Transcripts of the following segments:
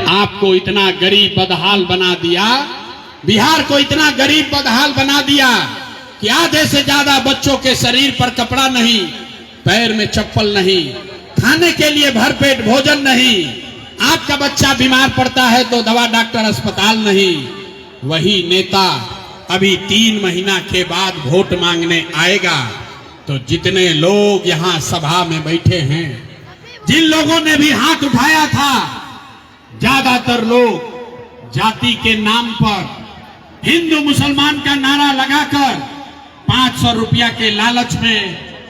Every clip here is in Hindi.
आपको इतना गरीब बदहाल बना दिया, बिहार को इतना गरीब बदहाल बना दिया कि आधे से ज्यादा बच्चों के शरीर पर कपड़ा नहीं, पैर में चप्पल नहीं, खाने के लिए भरपेट भोजन नहीं। आपका बच्चा बीमार पड़ता है तो दवा डॉक्टर अस्पताल नहीं। वही नेता अभी 3 महीना के बाद वोट मांगने आएगा तो जितने लोग यहाँ सभा में बैठे हैं, जिन लोगों ने भी हाथ उठाया था, ज्यादातर लोग जाति के नाम पर हिंदू मुसलमान का नारा लगाकर 500 रुपया के लालच में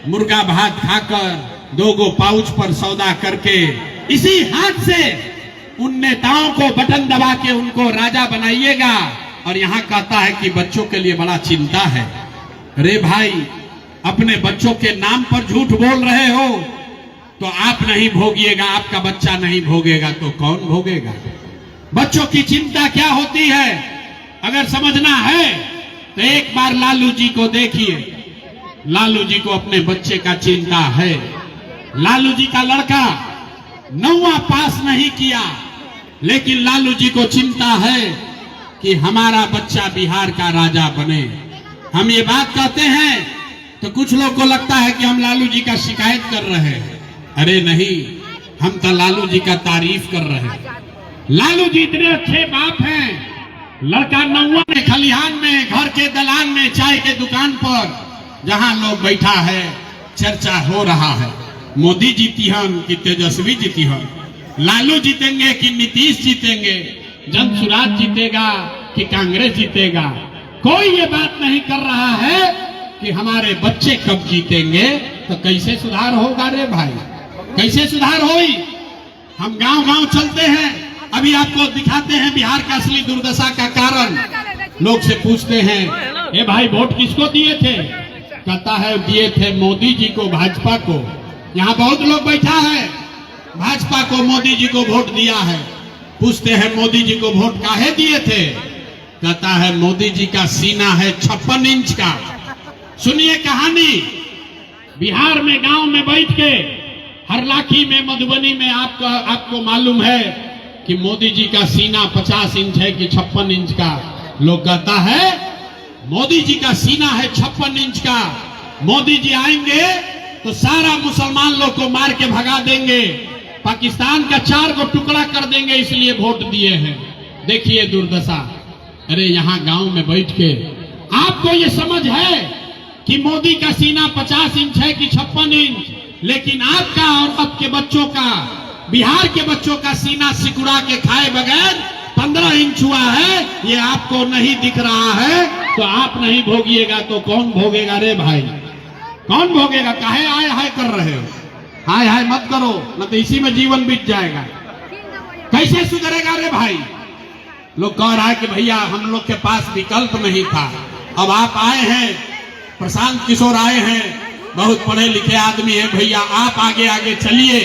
मुर्गा भात खाकर 2 गो पाउच पर सौदा करके इसी हाथ से उन नेताओं को बटन दबा के उनको राजा बनाइएगा। और यहाँ कहता है कि बच्चों के लिए बड़ा चिंता है। अरे भाई, अपने बच्चों के नाम पर झूठ बोल रहे हो तो आप नहीं भोगिएगा, आपका बच्चा नहीं भोगेगा तो कौन भोगेगा? बच्चों की चिंता क्या होती है अगर समझना है तो एक बार लालू जी को देखिए। लालू जी को अपने बच्चे का चिंता है। लालू जी का लड़का 9वां पास नहीं किया, लेकिन लालू जी को चिंता है कि हमारा बच्चा बिहार का राजा बने। हम ये बात कहते हैं तो कुछ लोग को लगता है कि हम लालू जी का शिकायत कर रहे हैं। अरे नहीं, हम तो लालू जी का तारीफ कर रहे हैं। लालू जी इतने अच्छे बाप हैं। लड़का 9वां में खलिहान में, घर के दलान में, चाय के दुकान पर जहां लोग बैठा है, चर्चा हो रहा है, मोदी जीती हम कि तेजस्वी जीती हम, लालू जीतेंगे कि नीतीश जीतेंगे, जनसुराज जीतेगा कि कांग्रेस जीतेगा। कोई ये बात नहीं कर रहा है कि हमारे बच्चे कब जीतेंगे। तो कैसे सुधार होगा रे भाई, कैसे सुधार होई? हम गांव गांव चलते हैं, अभी आपको दिखाते हैं बिहार का असली दुर्दशा का कारण। लोग से पूछते हैं, ए भाई वोट किसको दिए थे? कहता है दिए थे मोदी जी को, भाजपा को। यहाँ बहुत लोग बैठा है, भाजपा को, मोदी जी को वोट दिया है। पूछते हैं मोदी जी को वोट काहे दिए थे? कहता है मोदी जी का सीना है 56 इंच का। सुनिए कहानी। बिहार में गांव में बैठ के, हरलाखी में, मधुबनी में आपको मालूम है कि मोदी जी का सीना 50 इंच है कि 56 इंच का। लोग कहता है मोदी जी का सीना है 56 इंच का, मोदी जी आएंगे तो सारा मुसलमान लोग को मार के भगा देंगे, पाकिस्तान का 4 को टुकड़ा कर देंगे, इसलिए वोट दिए हैं। देखिए दुर्दशा। अरे यहाँ गांव में बैठ के आपको ये समझ है कि मोदी का सीना 50 इंच है कि 56 इंच, लेकिन आपका और आपके बच्चों का, बिहार के बच्चों का सीना सिकुड़ा के खाए बगैर 15 इंच हुआ है। ये आपको नहीं दिख रहा है तो आप नहीं भोगिएगा तो कौन भोगेगा रे भाई? कौन भोगेगा? काहे आय हाय कर रहे हो? हाय हाय मत करो, न तो इसी में जीवन बीत जाएगा। कैसे सुधरेगा रे भाई? लोग कह रहा है कि भैया हम लोग के पास विकल्प नहीं था, अब आप आए हैं, प्रशांत किशोर आए हैं, बहुत पढ़े लिखे आदमी है, भैया आप आगे आगे चलिए,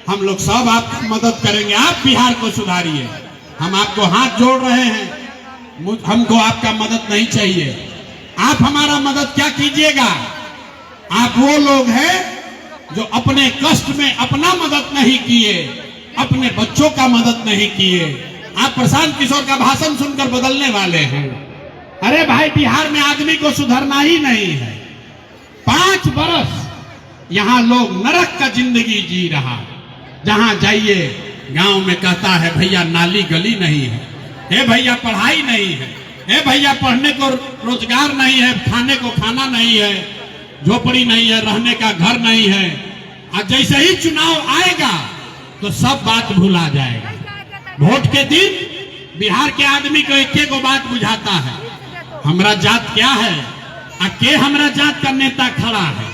हम लोग सब आपकी मदद करेंगे, आप बिहार को सुधारिए। हम आपको हाथ जोड़ रहे हैं, हमको आपका मदद नहीं चाहिए। आप हमारा मदद क्या कीजिएगा? आप वो लोग हैं जो अपने कष्ट में अपना मदद नहीं किए, अपने बच्चों का मदद नहीं किए। आप प्रशांत किशोर का भाषण सुनकर बदलने वाले हैं। अरे भाई, बिहार में आदमी को सुधरना ही नहीं है। 5 बरस यहाँ लोग नरक का जिंदगी जी रहा। जहां जाइए गांव में कहता है भैया नाली गली नहीं है, हे भैया पढ़ाई नहीं है, हे भैया पढ़ने को रोजगार नहीं है, खाने को खाना नहीं है, झोपड़ी नहीं है, रहने का घर नहीं है। और जैसे ही चुनाव आएगा तो सब बात भूला जाएगा। वोट के दिन बिहार के आदमी को एक बात बुझाता है, हमरा जात क्या है, के हमरा जात का नेता खड़ा है।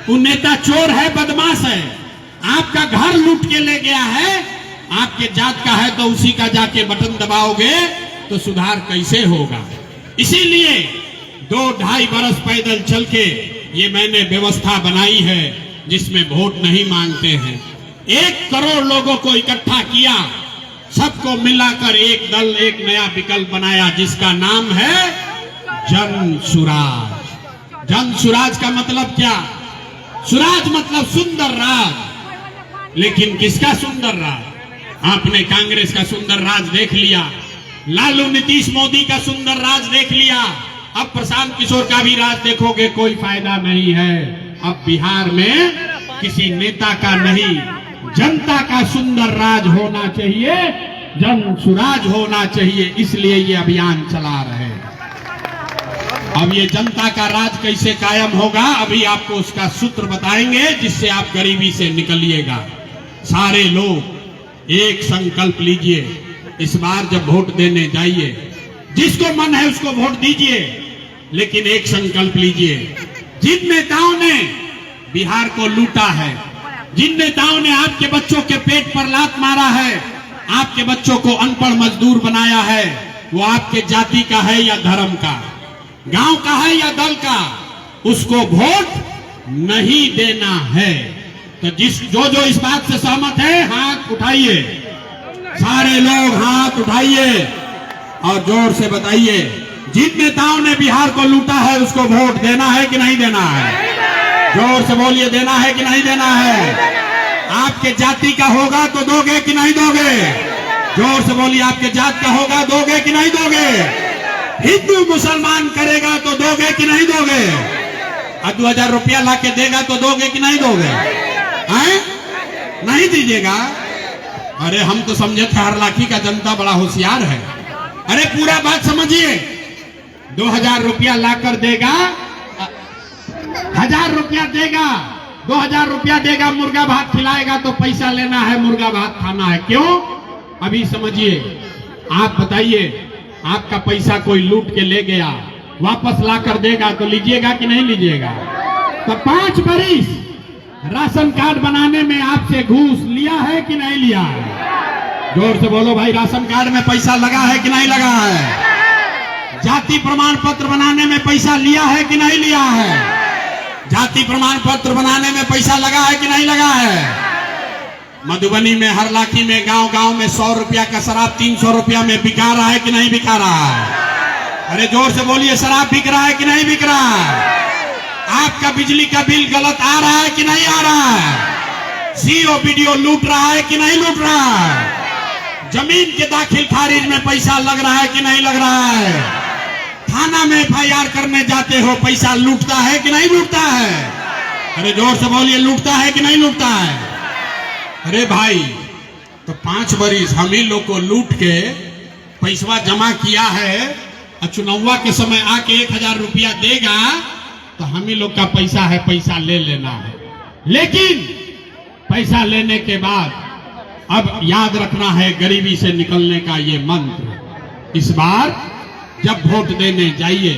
वो नेता चोर है, बदमाश है, आपका घर लूट के ले गया है, आपके जात का है तो उसी का जाके बटन दबाओगे तो सुधार कैसे होगा? इसीलिए 2-2.5 बरस पैदल चल के ये मैंने व्यवस्था बनाई है जिसमें वोट नहीं मांगते हैं। 1 करोड़ लोगों को इकट्ठा किया, सबको मिलाकर एक दल, एक नया विकल्प बनाया जिसका नाम है जन सुराज। जन सुराज का मतलब क्या? सुराज मतलब सुंदर राज। लेकिन किसका सुंदर राज? आपने कांग्रेस का सुंदर राज देख लिया, लालू नीतीश मोदी का सुंदर राज देख लिया, अब प्रशांत किशोर का भी राज देखोगे, कोई फायदा नहीं है। अब बिहार में किसी नेता का नहीं, जनता का सुंदर राज होना चाहिए, जन सुराज होना चाहिए, इसलिए ये अभियान चला रहे हैं। अब ये जनता का राज कैसे कायम होगा, अभी आपको उसका सूत्र बताएंगे, जिससे आप गरीबी से निकलिएगा। सारे लोग एक संकल्प लीजिए, इस बार जब वोट देने जाइए, जिसको मन है उसको वोट दीजिए, लेकिन एक संकल्प लीजिए, जिन नेताओं ने बिहार को लूटा है, जिन नेताओं ने आपके बच्चों के पेट पर लात मारा है, आपके बच्चों को अनपढ़ मजदूर बनाया है, वो आपके जाति का है या धर्म का, गांव का है या दल का, उसको वोट नहीं देना है। तो जो इस बात से सहमत है हाथ उठाइए, सारे लोग हाथ उठाइए और जोर से बताइए, जिन नेताओं ने बिहार को लूटा है उसको वोट देना है कि नहीं देना है? जोर से बोलिए, देना है कि नहीं देना है? आपके जाति का होगा तो दोगे कि नहीं दोगे? जोर से बोलिए, आपके जात का होगा दोगे कि नहीं दोगे? हिंदू मुसलमान करेगा तो दोगे कि नहीं दोगे? 2000 रुपया ला के देगा तो दोगे कि नहीं दोगे? हैं? नहीं दीजिएगा? अरे हम तो समझे थे हरलाखी का जनता बड़ा होशियार है। अरे पूरा बात समझिए, 2000 रुपया लाकर देगा, 1000 रुपया देगा, 2000 रुपया देगा, मुर्गा भात खिलाएगा तो पैसा लेना है, मुर्गा भात खाना है। क्यों? अभी समझिए, आप बताइए, आपका पैसा कोई लूट के ले गया, वापस लाकर देगा तो लीजिएगा कि नहीं लीजिएगा? तो 5 बरिस राशन कार्ड बनाने में आपसे घूस लिया है कि नहीं लिया है? जोर से बोलो भाई, राशन कार्ड में पैसा लगा है कि नहीं लगा है? जाति प्रमाण पत्र बनाने में पैसा लिया है कि नहीं लिया है? जाति प्रमाण पत्र बनाने में पैसा लगा है कि नहीं लगा है? मधुबनी में, हरलाखी में, गांव गांव में 100 रुपया का शराब 300 रुपया में बिका रहा है कि नहीं बिका रहा है? अरे जोर से बोलिए, शराब बिक रहा है कि नहीं बिक रहा है? आपका बिजली का बिल गलत आ रहा है कि नहीं आ रहा है? सीओ वीडियो लूट रहा है कि नहीं लूट रहा है? जमीन के दाखिल खारिज में पैसा लग रहा है कि नहीं लग रहा है? थाना में FIR करने जाते हो, पैसा लूटता है कि नहीं लूटता है? अरे जोर से बोलिए, लूटता है कि नहीं लूटता है? अरे भाई, तो 5 बरिस हम ही लोग को लूट के पैसा जमा किया है, और चुनावा के समय आके 1000 रुपया देगा तो हम ही लोग का पैसा है, पैसा ले लेना है। लेकिन पैसा लेने के बाद अब याद रखना है गरीबी से निकलने का ये मंत्र। इस बार जब वोट देने जाइए,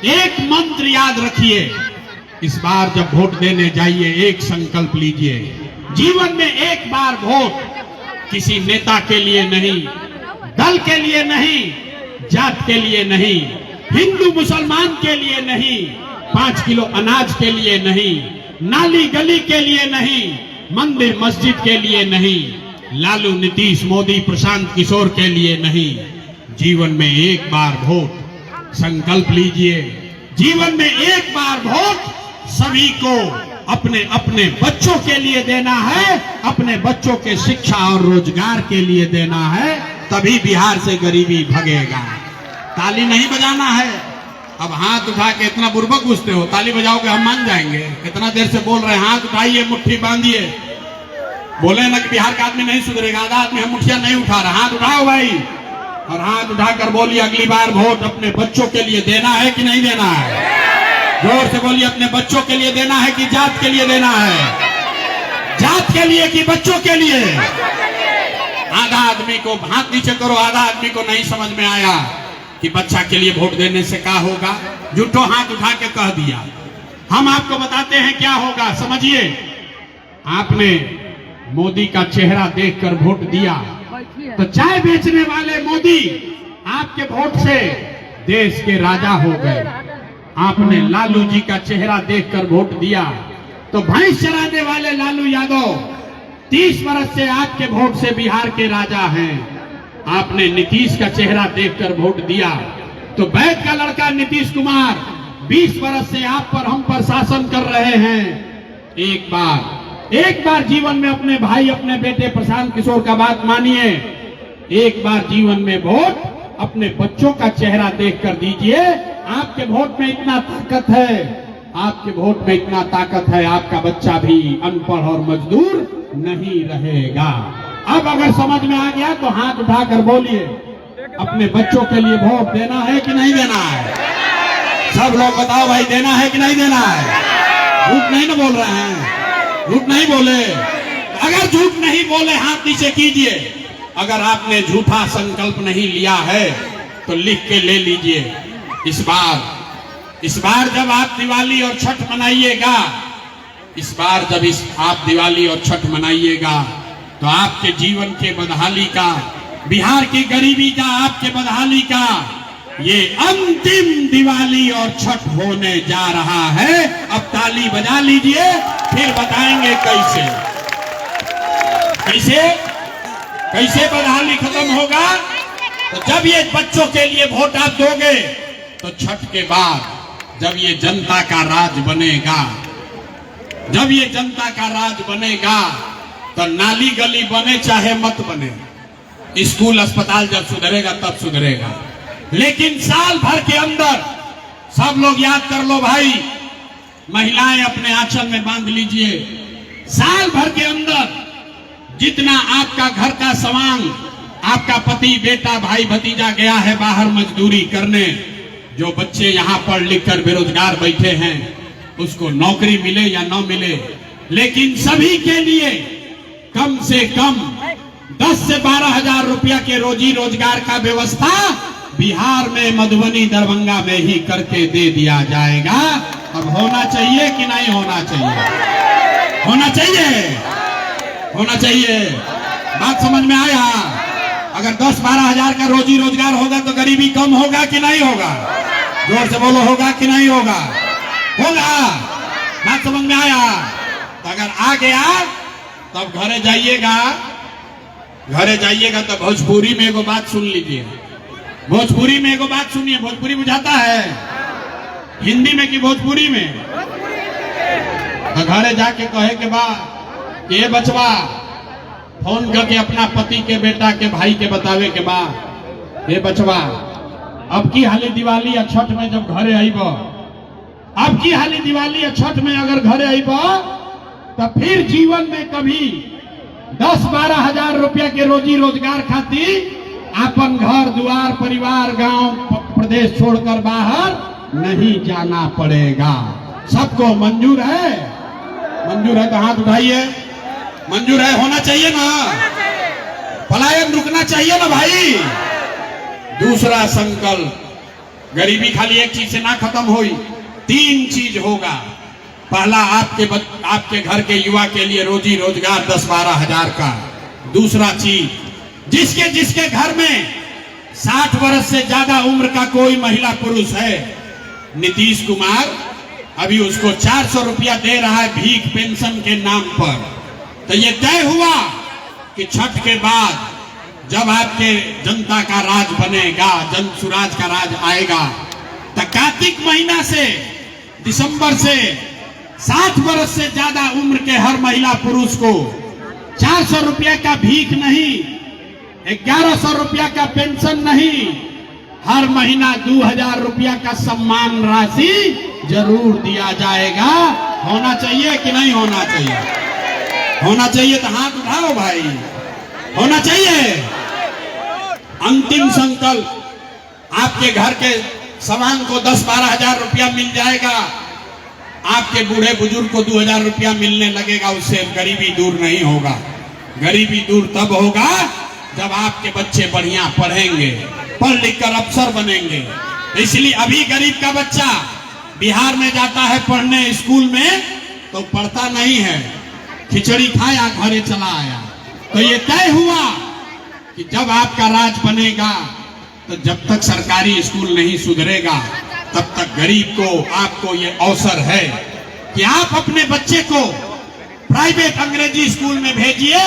एक मंत्र याद रखिए, इस बार जब वोट देने जाइए एक संकल्प लीजिए, जीवन में एक बार वोट किसी नेता के लिए नहीं, दल के लिए नहीं, जात के लिए नहीं, हिंदू मुसलमान के लिए नहीं, 5 किलो अनाज के लिए नहीं, नाली गली के लिए नहीं, मंदिर मस्जिद के लिए नहीं, लालू नीतीश मोदी प्रशांत किशोर के लिए नहीं, जीवन में एक बार वोट संकल्प लीजिए। जीवन में एक बार वोट सभी को अपने अपने बच्चों के लिए देना है, अपने बच्चों के शिक्षा और रोजगार के लिए देना है, तभी बिहार से गरीबी भगेगा। ताली नहीं बजाना है। अब हाथ उठा के इतना बुर्बक घुसते हो, ताली बजाओगे हम मान जाएंगे। कितना देर से बोल रहे हैं, हाथ उठाइए, मुट्ठी बांधिए। बोले ना कि बिहार का आदमी नहीं सुधरेगा, आधा आदमी हम मुठिया नहीं उठा रहा। हाथ उठाओ भाई, और हाथ उठाकर बोलिए, अगली बार वोट अपने बच्चों के लिए देना है कि नहीं देना है? जोर से बोलिए, अपने बच्चों के लिए देना है कि जात के लिए देना है? जात के लिए कि बच्चों के लिए? आधा आदमी को हाथ नीचे करो, आधा आदमी को नहीं समझ में आया कि बच्चा के लिए वोट देने से क्या होगा, झूठो हाथ उठा के कह दिया। हम आपको बताते हैं क्या होगा, समझिए। आपने मोदी का चेहरा देखकर वोट दिया तो चाय बेचने वाले मोदी आपके वोट से देश के राजा हो गए। आपने लालू जी का चेहरा देखकर वोट दिया तो भैंस चराने वाले लालू यादव 30 वर्ष से आपके वोट से बिहार के राजा हैं। आपने नीतीश का चेहरा देखकर वोट दिया तो वैद्य का लड़का नीतीश कुमार 20 वर्ष से आप पर हम पर शासन कर रहे हैं। एक बार एक बार जीवन में अपने भाई, अपने बेटे प्रशांत किशोर का बात मानिए। एक बार जीवन में वोट अपने बच्चों का चेहरा देखकर दीजिए। आपके वोट में इतना ताकत है, आपके वोट में इतना ताकत है, आपका बच्चा भी अनपढ़ और मजदूर नहीं रहेगा। अब अगर समझ में आ गया तो हाथ उठाकर बोलिए, अपने बच्चों के लिए वोट देना है कि नहीं देना है? सब लोग बताओ भाई, देना है कि नहीं देना है? झूठ नहीं ना बोल रहे हैं, झूठ नहीं बोले। अगर झूठ नहीं बोले हाथ नीचे कीजिए। अगर आपने झूठा संकल्प नहीं लिया है तो लिख के ले लीजिए। इस बार जब आप दिवाली और छठ मनाइएगा, इस बार जब आप दिवाली और छठ मनाइएगा तो आपके जीवन के बदहाली का, बिहार की गरीबी का, आपके बदहाली का ये अंतिम दिवाली और छठ होने जा रहा है। अब ताली बजा लीजिए, फिर बताएंगे कैसे कैसे कैसे बदहाली खत्म होगा। तो जब ये बच्चों के लिए वोट आप दोगे तो छठ के बाद जब ये जनता का राज बनेगा, जब ये जनता का राज बनेगा तो नाली गली बने चाहे मत बने, स्कूल अस्पताल जब सुधरेगा तब सुधरेगा। लेकिन साल भर के अंदर सब लोग याद कर लो भाई, महिलाएं अपने आंचल में बांध लीजिए, साल भर के अंदर जितना आपका घर का सामान, आपका पति, बेटा, भाई, भतीजा गया है बाहर मजदूरी करने, जो बच्चे यहाँ पढ़ लिख कर बेरोजगार बैठे हैं उसको नौकरी मिले या न मिले, लेकिन सभी के लिए कम से कम 10 से 12 हजार रुपया के रोजी रोजगार का व्यवस्था बिहार में, मधुबनी, दरभंगा में ही करके दे दिया जाएगा। अब होना चाहिए कि नहीं होना चाहिए? होना चाहिए, होना चाहिए। बात समझ में आया? अगर 10-12 हजार का रोजी रोजगार होगा तो गरीबी कम होगा कि नहीं होगा? जोर से बोलो, होगा कि नहीं होगा? होगा। बात समझ में आया? तो अगर आ गया तब घरे जाइएगा, घरे जाइएगा तो भोजपुरी में एगो बात सुन लीजिए। भोजपुरी में एगो बात सुनिए। भोजपुरी बुझाता है? हिंदी में कि भोजपुरी में? तो घरे जाके कहे के बाद ये बचवा फोन करके अपना पति के, बेटा के, भाई के बतावे के बाद, ये बचवा अब की हाली दिवाली या छठ में जब घरे आईब, अब की हाली दिवाली या छठ में अगर घरे आईब तो फिर जीवन में कभी 10-12 हजार रुपया के रोजी रोजगार खातिर अपन घर द्वार, परिवार, गांव, प्रदेश छोड़कर बाहर नहीं जाना पड़ेगा। सबको मंजूर है? मंजूर है तो हाथ उठाइए। मंजूर है? होना चाहिए ना? पलायन रुकना चाहिए ना भाई? दूसरा संकल्प, गरीबी खाली एक चीज से ना खत्म हुई, 3 चीज होगा। पहला, आपके घर के युवा के लिए रोजी रोजगार 10-12 हजार का। दूसरा चीज, जिसके घर में 60 वर्ष से ज्यादा उम्र का कोई महिला पुरुष है, नीतीश कुमार अभी उसको 400 रुपया दे रहा है भीख पेंशन के नाम पर। तो ये तय हुआ कि छठ के बाद जब आपके जनता का राज बनेगा, जन सुराज का राज आएगा, तो कार्तिक महीना से दिसंबर से 60 वर्ष से ज्यादा उम्र के हर महिला पुरुष को 400 रुपया का भीख नहीं, 1100 रुपया का पेंशन नहीं, हर महीना 2000 रुपया का सम्मान राशि जरूर दिया जाएगा। होना चाहिए कि नहीं होना चाहिए? होना चाहिए तो हाथ उठाओ भाई। होना चाहिए। अंतिम संकल्प, आपके घर के सामान को 10-12 हजार रुपया मिल जाएगा, आपके बूढ़े बुजुर्ग को 2000 रुपया मिलने लगेगा, उससे गरीबी दूर नहीं होगा। गरीबी दूर तब होगा जब आपके बच्चे बढ़िया पढ़ेंगे, पढ़ लिख कर अफसर बनेंगे। इसलिए अभी गरीब का बच्चा बिहार में जाता है पढ़ने स्कूल में तो पढ़ता नहीं है, खिचड़ी खाया घरे चला आया। तो ये तय हुआ कि जब आपका राज बनेगा तो जब तक सरकारी स्कूल नहीं सुधरेगा तब तक गरीब को, आपको ये अवसर है कि आप अपने बच्चे को प्राइवेट अंग्रेजी स्कूल में भेजिए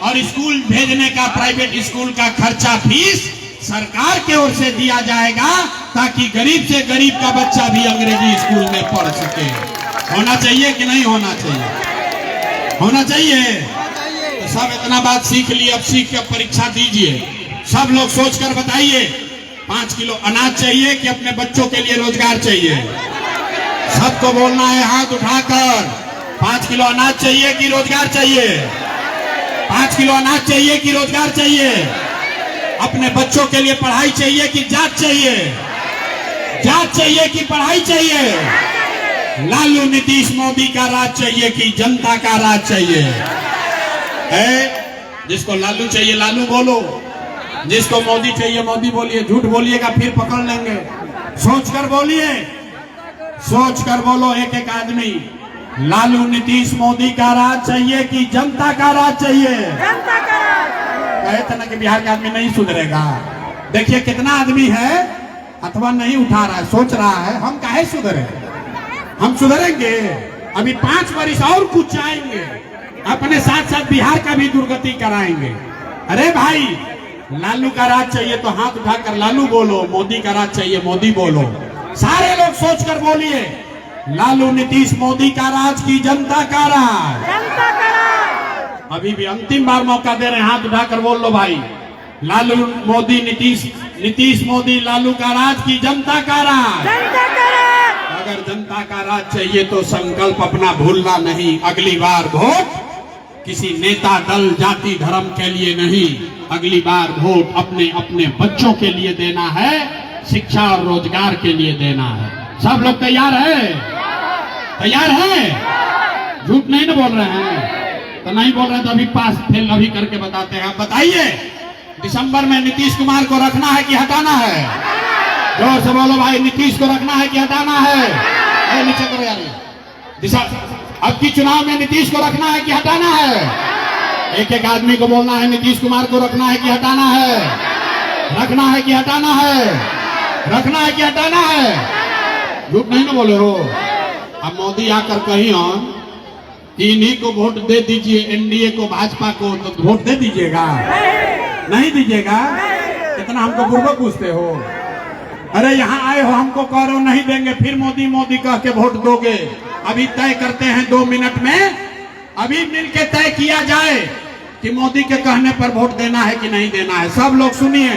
और स्कूल भेजने का, प्राइवेट स्कूल का खर्चा, फीस सरकार की ओर से दिया जाएगा ताकि गरीब से गरीब का बच्चा भी अंग्रेजी स्कूल में पढ़ सके। होना चाहिए कि नहीं होना चाहिए? होना चाहिए। तो सब इतना बात सीख ली, अब सीख के परीक्षा दीजिए। सब लोग सोचकर बताइए, 5 किलो अनाज चाहिए कि अपने बच्चों के लिए रोजगार चाहिए? सबको बोलना है हाथ उठाकर, 5 किलो अनाज चाहिए कि रोजगार चाहिए? 5 किलो अनाज चाहिए कि रोजगार चाहिए? अपने बच्चों के लिए पढ़ाई चाहिए कि जात चाहिए? जात चाहिए कि पढ़ाई चाहिए? लालू नीतीश मोदी का राज चाहिए कि जनता का राज चाहिए? है जिसको लालू चाहिए लालू बोलो, जिसको मोदी चाहिए मोदी बोलिए। झूठ बोलिएगा फिर पकड़ लेंगे। सोचकर बोलिए, सोचकर बोलो एक एक आदमी। लालू नीतीश मोदी का राज चाहिए कि जनता का राज चाहिए? जनता का राज। कहे थे ना कि बिहार का आदमी नहीं सुधरेगा। देखिए कितना आदमी है अथवा नहीं उठा रहा है, सोच रहा है हम काहे सुधरे। हम सुधरेंगे, अभी 5 वर्ष और कुछ जाएंगे, अपने साथ साथ बिहार का भी दुर्गति कराएंगे। अरे भाई लालू का राज चाहिए तो हाथ उठाकर लालू बोलो, मोदी का राज चाहिए मोदी बोलो। सारे लोग सोचकर बोलिए, लालू नीतीश मोदी का राज की जनता का राज? जनता का राज। अभी भी अंतिम बार मौका दे रहे हैं, हाथ उठाकर बोल लो भाई। लालू मोदी नीतीश मोदी लालू का राज की जनता का राज? जनता का राज। अगर जनता का राज चाहिए तो संकल्प अपना भूलना नहीं। अगली बार वोट किसी नेता दल जाति धर्म के लिए नहीं, अगली बार वोट अपने अपने बच्चों के लिए देना है, शिक्षा और रोजगार के लिए देना है। सब लोग तैयार है? तैयार है? झूठ नहीं ना बोल रहे हैं? तो नहीं बोल रहे तो अभी पास फेल अभी करके बताते हैं। आप बताइए, दिसंबर में नीतीश कुमार को रखना है कि हटाना है? जोर से बोलो भाई, नीतीश को रखना है कि हटाना है? नीचे करो यार। अब की चुनाव में नीतीश को रखना है कि हटाना है? एक एक आदमी को बोलना है, नीतीश कुमार को रखना है कि हटाना है? रखना है कि हटाना है? रखना है कि हटाना है? झूठ नहीं ना बोले हो। अब मोदी आकर कही हम कि इन्हीं को वोट दे दीजिए, एनडीए को, भाजपा को, तो वोट दे दीजिएगा? नहीं दीजिएगा? इतना हमको बुर्बक पूछते हो। अरे यहाँ आए हो हमको कह रहे हो नहीं देंगे, फिर मोदी मोदी कह के वोट दोगे। अभी तय करते हैं 2 मिनट में, अभी मिलके तय किया जाए कि मोदी के कहने पर वोट देना है कि नहीं देना है। सब लोग सुनिए,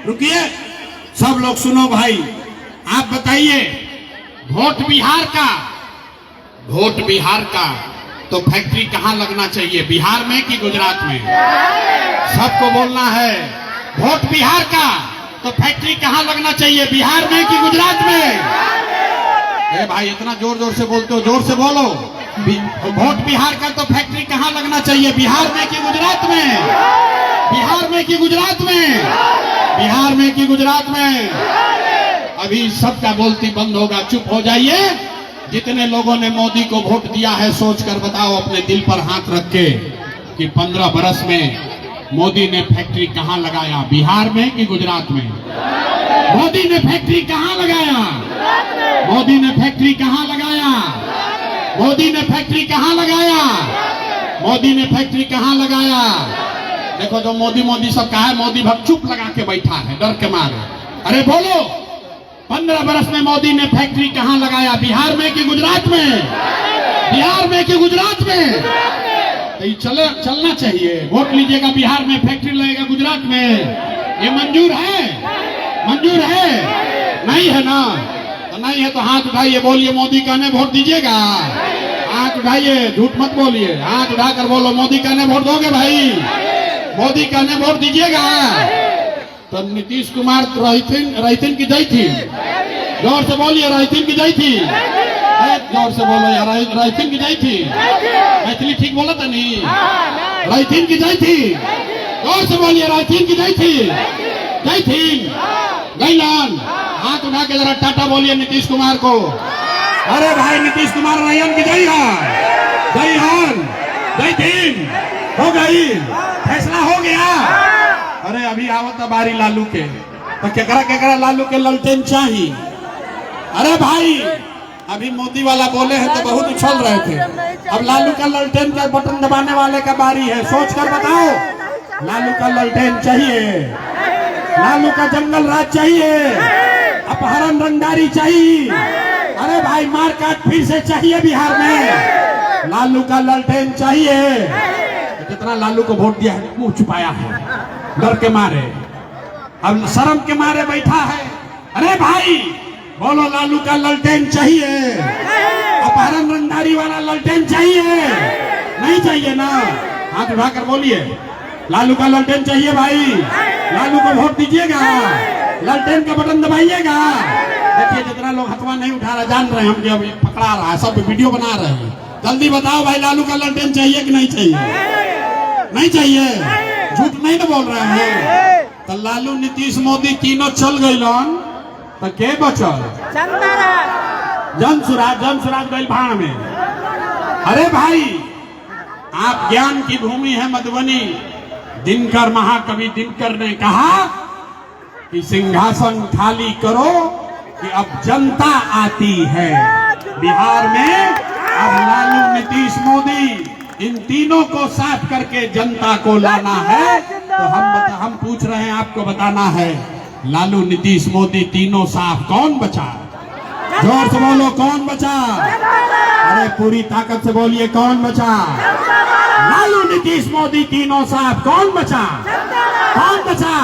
रुकिए, सब लोग सुनो भाई। आप बताइए, वोट बिहार का, वोट बिहार का तो फैक्ट्री कहाँ लगना चाहिए, बिहार में कि गुजरात में? सबको बोलना है, वोट बिहार का तो फैक्ट्री कहाँ लगना चाहिए, बिहार में कि गुजरात में? ए भाई इतना जोर जोर से बोलते हो, जोर से बोलो। वोट बिहार का तो फैक्ट्री कहाँ लगना चाहिए, बिहार में कि गुजरात में? बिहार में कि गुजरात में? बिहार में कि गुजरात में? अभी सबका बोलती बंद होगा, चुप हो जाइए। जितने लोगों ने मोदी को वोट दिया है सोचकर बताओ अपने दिल पर हाथ रख के कि 15 बरस में मोदी ने फैक्ट्री कहाँ लगाया, बिहार में कि गुजरात में? मोदी ने फैक्ट्री कहाँ लगाया? मोदी ने फैक्ट्री कहाँ लगाया? मोदी ने फैक्ट्री कहाँ लगाया? मोदी ने फैक्ट्री कहाँ लगाया? देखो जो मोदी मोदी सब कहा है, मोदी भक्त चुप लगा के बैठा है डर के मारे। अरे बोलो, 15 बरस में मोदी ने फैक्ट्री कहाँ लगाया, बिहार में कि गुजरात में? बिहार में कि गुजरात में? तो चलना चाहिए। वोट लीजिएगा, बिहार में फैक्ट्री लगेगा, गुजरात में। ये मंजूर है? मंजूर है? नहीं है ना? तो नहीं है तो हाथ उठाइए, बोलिए मोदी कहने वोट दीजिएगा। हाथ उठाइए, झूठ मत बोलिए, हाथ उठाकर बोलो मोदी कहने वोट दोगे भाई? मोदी कहने वोट दीजिएगा। तो नीतीश कुमार रायथिन की जय थी, जोर से बोलिए, रायथिन की जय थी। जोर से बोलो यार, रायथिन की जय थी। मैथिली ठीक बोला था नहीं? रायथिन की जय थी। जोर से बोलिए, रायथिन की जय थी। जय थी गैलान। हाथ उठा के जरा टाटा बोलिए नीतीश कुमार को। अरे भाई नीतीश कुमार रायन की जय हान, जय हान, जय थी। हो गई, फैसला हो गया। अरे अभी आवत बारी लालू के, तो केकरा केकरा लालू के ललटेन चाहिए? अरे भाई अभी मोदी वाला बोले हैं तो बहुत उछल रहे थे, अब लालू का ललटेन का बटन दबाने वाले का बारी है। सोच कर बताओ, लालू का ललटेन चाहिए? लालू का जंगल राज चाहिए? अपहरण रंगदारी चाहिए? अरे भाई मार काट फिर से चाहिए बिहार में? लालू का ललटेन चाहिए। जितना लालू को वोट दिया है मुंह छुपाया है डर के मारे, अब शर्म के मारे बैठा है। अरे भाई बोलो, लालू का ललटेन चाहिए? अपहरण रंगदारी वाला ललटेन चाहिए? नहीं चाहिए ना? हाथ उठाकर बोलिए, लालू का ललटेन चाहिए भाई। लालू को वोट दीजिएगा, ललटेन का बटन दबाइएगा। देखिए जितना लोग हथवा नहीं उठा रहा, जान रहे हैं हम कि अभी पकड़ा रहा है, सब वीडियो बना रहे हैं। जल्दी बताओ भाई, लालू का ललटेन चाहिए कि नहीं चाहिए? नहीं चाहिए, झूठ नहीं तो बोल रहे हैं। तो लालू नीतीश मोदी तीनों चल गए तो के बचल? जन सुराज गई भाड़ में। अरे भाई, आप ज्ञान की भूमि है मधुबनी। दिनकर, महाकवि दिनकर ने कहा कि सिंहासन खाली करो कि अब जनता आती है। बिहार में अब लालू नीतीश मोदी इन तीनों को साफ करके जनता को लाना है। तो हम पूछ रहे हैं, आपको बताना है, लालू नीतीश मोदी तीनों साफ, कौन बचा? जोर से बोलो, कौन बचा? अरे पूरी ताकत से बोलिए, कौन बचा? लालू नीतीश मोदी तीनों साफ, कौन बचा? कौन बचा?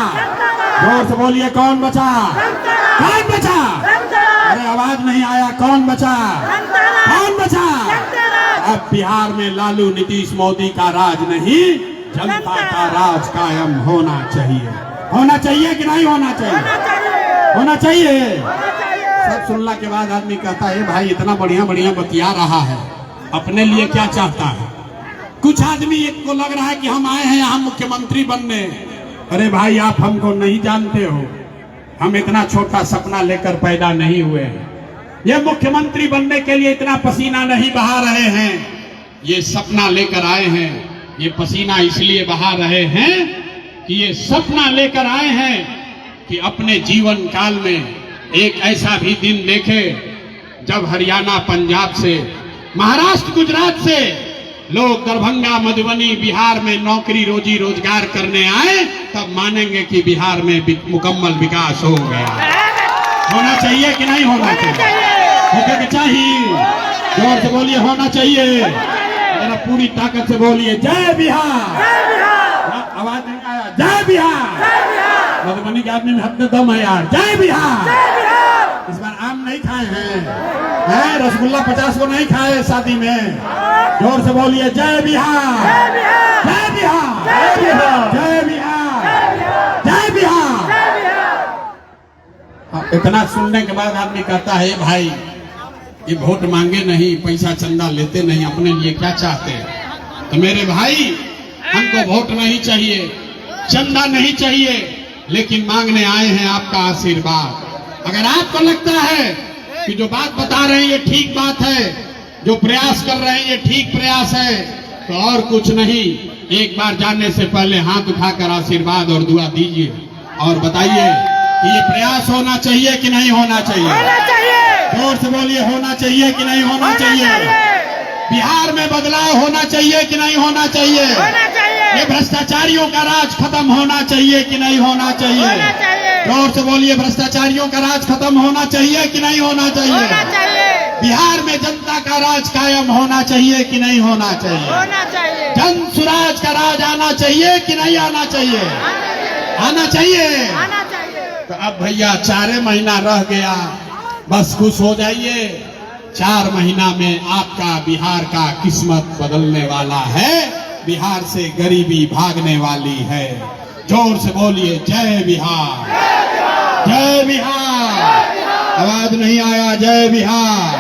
जोर से बोलिए, कौन बचा? कौन बचा? अरे आवाज नहीं आया, कौन बचा? कौन बचा? अब बिहार में लालू नीतीश मोदी का राज नहीं, जनता का राज कायम होना चाहिए। होना चाहिए कि नहीं होना चाहिए? होना चाहिए। सब सुनने के बाद आदमी कहता है, भाई इतना बढ़िया बढ़िया बतिया रहा है, अपने लिए क्या चाहता है? कुछ आदमी को लग रहा है कि हम आए हैं यहाँ मुख्यमंत्री बनने। अरे भाई, आप हमको नहीं जानते हो, हम इतना छोटा सपना लेकर पैदा नहीं हुए हैं। ये मुख्यमंत्री बनने के लिए इतना पसीना नहीं बहा रहे हैं, ये सपना लेकर आए हैं। ये पसीना इसलिए बहा रहे हैं कि ये सपना लेकर आए हैं कि अपने जीवन काल में एक ऐसा भी दिन देखे जब हरियाणा, पंजाब से, महाराष्ट्र, गुजरात से लोग दरभंगा, मधुबनी, बिहार में नौकरी रोजी रोजगार करने आए, तब मानेंगे कि बिहार में मुकम्मल विकास हो गया। होना चाहिए कि नहीं होना चाहिए? होना चाहिए। जोर से बोलिए, होना चाहिए। जरा पूरी ताकत से बोलिए, जय बिहार। आवाज नहीं आया? जय बिहार। मधुबनी के आदमी में अपने दम है यार, जय बिहार। इस बार आम नहीं खाए हैं, रसगुल्ला 50 को नहीं खाए शादी में। जोर से बोलिए, जय बिहार, जय बिहार, जय बिहार, जय बिहार, जय बिहार। इतना सुनने के बाद आदमी कहता है, भाई ये वोट मांगे नहीं, पैसा चंदा लेते नहीं, अपने लिए क्या चाहते हैं? तो मेरे भाई, हमको वोट नहीं चाहिए, चंदा नहीं चाहिए, लेकिन मांगने आए हैं आपका आशीर्वाद। अगर आपको लगता है कि जो बात बता रहे हैं ये ठीक बात है, जो प्रयास कर रहे हैं ये ठीक प्रयास है, तो और कुछ नहीं, एक बार जाने से पहले हाथ उठाकर आशीर्वाद और दुआ दीजिए और बताइए कि ये प्रयास होना चाहिए कि नहीं होना चाहिए? जोर से बोलिए, होना चाहिए कि नहीं होना चाहिए? बिहार में बदलाव होना चाहिए कि नहीं होना चाहिए? ये भ्रष्टाचारियों का राज खत्म होना चाहिए कि नहीं होना चाहिए? जोर से बोलिए, भ्रष्टाचारियों का राज खत्म होना चाहिए कि नहीं होना चाहिए? बिहार में जनता का राज कायम होना चाहिए कि नहीं होना चाहिए? जन सुराज का राज आना चाहिए कि नहीं आना चाहिए? आना चाहिए। तो अब भैया 4 महीना रह गया, बस खुश हो जाइए। 4 महीना में आपका बिहार का किस्मत बदलने वाला है, बिहार से गरीबी भागने वाली है। जोर से बोलिए, जय बिहार, जय बिहार। आवाज नहीं आया? जय बिहार,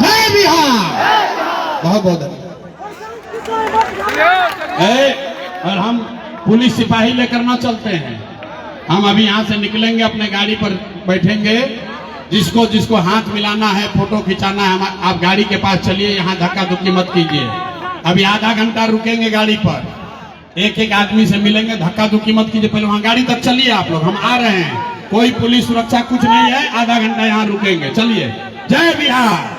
जय बिहार। बहुत बहुत और हम पुलिस सिपाही लेकर ना चलते हैं, हम अभी यहाँ से निकलेंगे, अपने गाड़ी पर बैठेंगे, जिसको जिसको हाथ मिलाना है, फोटो खिंचाना है, आप गाड़ी के पास चलिए, यहाँ धक्का धुक्की मत कीजिए। अभी आधा घंटा रुकेंगे गाड़ी पर, एक एक आदमी से मिलेंगे, धक्का धुक्की मत कीजिए, पहले वहाँ गाड़ी तक चलिए आप लोग, हम आ रहे हैं, कोई पुलिस सुरक्षा कुछ नहीं है, आधा घंटा यहाँ रुकेंगे, चलिए। जय बिहार।